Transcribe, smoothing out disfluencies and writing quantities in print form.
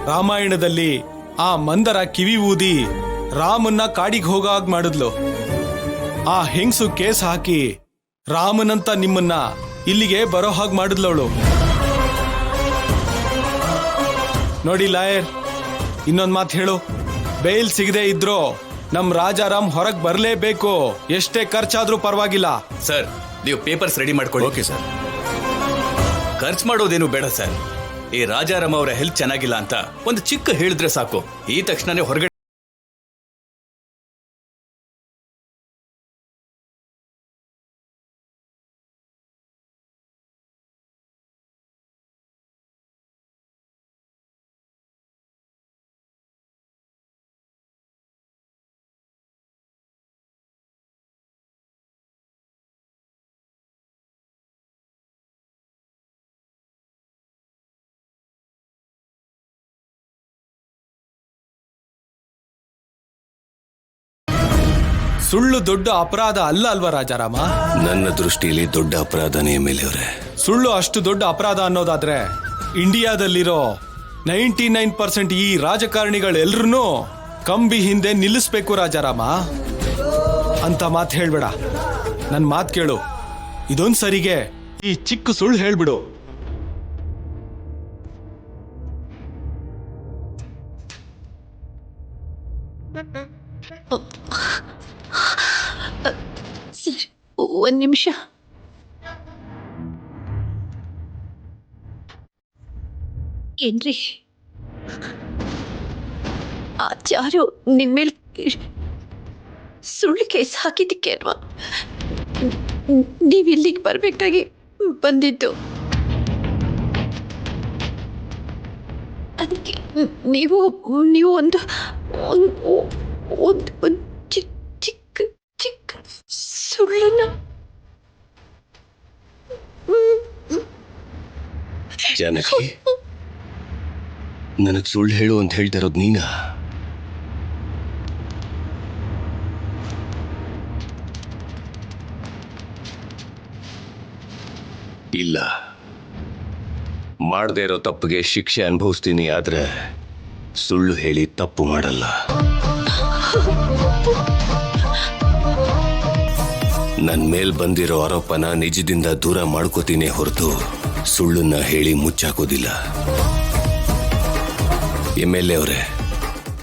ರಾಮಾಯಣದಲ್ಲಿ ಆ ಮಂದರ ಕಿವಿ ಊದಿ ರಾಮನ್ನ ಕಾಡಿಗೆ ಹೋಗಾಗ್ ಮಾಡಿದ್ಲು. ಆ ಹೆಂಗ್ಸು ಕೇಸ್ ಹಾಕಿ ರಾಮನಂತ ನಿಮ್ಮನ್ನ ಇಲ್ಲಿಗೆ ಬರೋ ಹಾಗೆ ಮಾಡಿದ್ಲವಳು. ನೋಡಿ ಲಾಯರ್, ಇನ್ನೊಂದ್ ಮಾತು ಹೇಳು. ಬೇಲ್ ಸಿಗದೆ ಇದ್ರೋ ನಮ್ ರಾಜಾರಾಮ್ ಹೊರಗ್ ಬರ್ಲೇಬೇಕು, ಎಷ್ಟೇ ಖರ್ಚಾದ್ರೂ ಪರವಾಗಿಲ್ಲ. ಸರ್, ನೀವು ಪೇಪರ್ಸ್ ರೆಡಿ ಮಾಡ್ಕೊಳ್ಳಿ. Okay sir. ಖರ್ಚು ಮಾಡೋದೇನು ಬೇಡ ಸರ್. ಈ ರಾಜಾರಾಮ್ ಅವರ ಹೆಲ್ತ್ ಚೆನ್ನಾಗಿಲ್ಲ ಅಂತ ಒಂದು ಚಿಕ್ಕ ಹೇಳಿದ್ರೆ ಸಾಕು, ಈ ತಕ್ಷಣನೇ ಹೊರಗಡೆ. ಸುಳ್ಳು ದೊಡ್ಡ ಅಪರಾಧ ಅಲ್ಲ ಅಲ್ವಾ ರಾಜಾರಾಮ? ನನ್ನ ದೃಷ್ಟಿಯಲ್ಲಿ ದೊಡ್ಡ ಅಪರಾಧನೇ ಮೇಲೆ ಅವರೇ. ಸುಳ್ಳು ಅಷ್ಟು ದೊಡ್ಡ ಅಪರಾಧ ಅನ್ನೋದಾದ್ರೆ ಇಂಡಿಯಾದಲ್ಲಿರೋ 99% ಈ ರಾಜಕಾರಣಿಗಳೆಲ್ಲರೂ ಕಂಬಿ ಹಿಂದೆ ನಿಲ್ಲಿಸ್ಬೇಕು ರಾಜಾರಾಮ. ಅಂತ ಮಾತು ಹೇಳ್ಬೇಡ, ನನ್ನ ಮಾತು ಕೇಳು. ಇದೊಂದ್ ಸರಿಗೆ ಈ ಚಿಕ್ಕ ಸುಳ್ಳು ಹೇಳ್ಬಿಡು. ಸರ್, ಒಂದ್ ನಿಮಿಷ. ಏನ್ರಿ ಆ ಚಾರು ನಿನ್ ಮೇಲೆ ಸುಳ್ಳು ಕೇಸ್ ಹಾಕಿದ್ದಕ್ಕೆ ಅಲ್ವಾ ನೀವು ಇಲ್ಲಿಗೆ ಬರ್ಬೇಕಾಗಿ ಬಂದಿದ್ದು? ಅದಕ್ಕೆ ನೀವು ಒಂದು ಚಿಕ್ಕ ಚಿಕ್ಕ ಸುಳ್ಳನ್ನ ಜಾನಕಿ, ನನಗ್ ಸುಳ್ಳು ಹೇಳು ಅಂತ ಹೇಳ್ತಾ ಇರೋದು ನೀನಾ? ಇಲ್ಲ, ಮಾಡದೇ ಇರೋ ತಪ್ಪಿಗೆ ಶಿಕ್ಷೆ ಅನುಭವಿಸ್ತೀನಿ, ಆದ್ರೆ ಸುಳ್ಳು ಹೇಳಿ ತಪ್ಪು ಮಾಡಲ್ಲ. ನನ್ನ ಮೇಲ್ ಬಂದಿರೋ ಆರೋಪನ ನಿಜದಿಂದ ದೂರ ಮಾಡ್ಕೋತೀನಿ ಹೊರತು ಸುಳ್ಳನ್ನ ಹೇಳಿ ಮುಚ್ಚಾಕೋದಿಲ್ಲ. MLA ಅವರೇ,